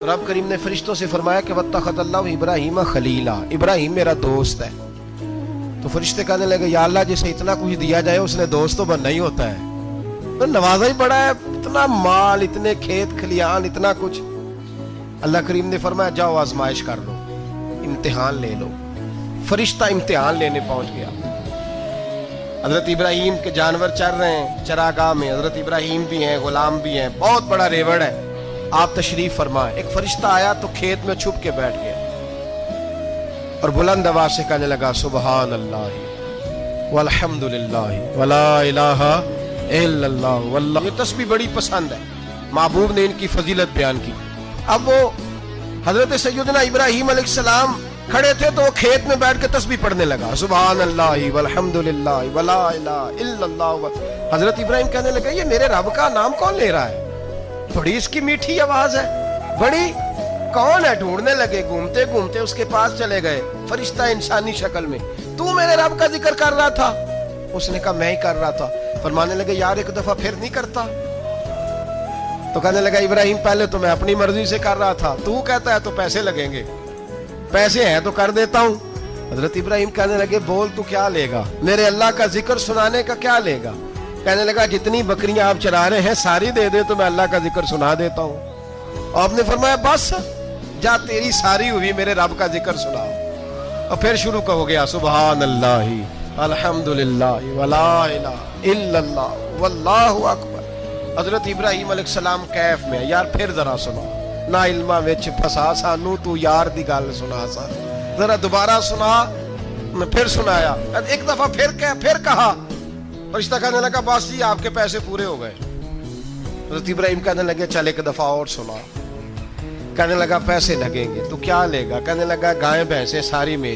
रब करीम ने फरिश्तों से फरमाया कि वत्तखज़ल्लाहु इब्राहीम खलीला, इब्राहिम मेरा दोस्त है। तो फरिश्ते कहने लगे या अल्लाह जिसे इतना कुछ दिया जाए उसने दोस्त तो बनना ही होता है, तो नवाजा ही बड़ा है, इतना माल, इतने खेत खलियान, इतना कुछ। अल्लाह करीम ने फरमाया जाओ आजमाइश कर लो, इम्तिहान ले लो। फरिश्ता इम्तिहान लेने पहुंच गया। हजरत इब्राहिम के जानवर चर रहे हैं चरागाह में, हजरत इब्राहिम भी हैं, गुलाम भी हैं, बहुत बड़ा रेवड़ है। आप तशरीफ फरमाए। एक फरिश्ता आया तो खेत में छुप के बैठ गया और बुलंद आवाज से कहने लगा सुबहान अल्लाह वल्हम्दुलिल्लाह वला इलाहा इल्लल्लाह वल्लाह। ये तस्बीह बड़ी पसंद है, महबूब ने इनकी फजीलत बयान की। अब वो हजरत सैयदना इब्राहिम अलैहिस्सलाम खड़े थे तो वो खेत में बैठ के तस्बीह पढ़ने लगा सुबहान अल्लाह वल्हम्दुलिल्लाह वला इलाहा इल्लल्लाह। हजरत इब्राहिम कहने लगे ये मेरे रब का नाम कौन ले रहा है, बड़ी इसकी मीठी आवाज है, बड़ी कौन है। ढूंढने लगे, घूमते घूमते उसके पास चले गए। फरिश्ता इंसानी शक्ल में, तू मेरे रब का जिक्र कर रहा था? उसने कहा मैं ही कर रहा था। फरमाने लगे यार एक दफा फिर नहीं करता? तो कहने लगा इब्राहिम पहले तो मैं अपनी मर्जी से कर रहा था, तू कहता है तो पैसे लगेंगे, पैसे हैं तो कर देता हूं। हजरत इब्राहिम कहने लगे बोल तू क्या लेगा, मेरे अल्लाह का जिक्र सुनाने का क्या लेगा? कहने लगा जितनी बकरियां आप चरा रहे हैं सारी दे दे तो मैं अल्लाह का जिक्र सुना देता हूं। और आपने फरमाया बस जा तेरी सारी हुई, मेरे रब का जिक्र सुनाओ। और फिर शुरू हो गया सुबहान अल्लाह अल्हम्दुलिल्लाह वला इलाहा इल्लल्लाह वल्लाहु अकबर। हजरत इब्राहिम अलैहिस्सलाम कैफ में, यार फिर जरा सुना, ना इल्मा विच फसा सानू तू यार दी गल सुना सा, जरा दोबारा सुना। मैं फिर सुनाया, एक दफा फिर कहा। फरिश्ता कहने लगा बस जी आपके पैसे पूरे हो गए। हज़रत इब्राहिम कहने लगे चल एक दफा और सुना। कहने लगा पैसे लगेंगे, तो क्या लेगा? कहने लगा गाय भैंसे सारी मेरी।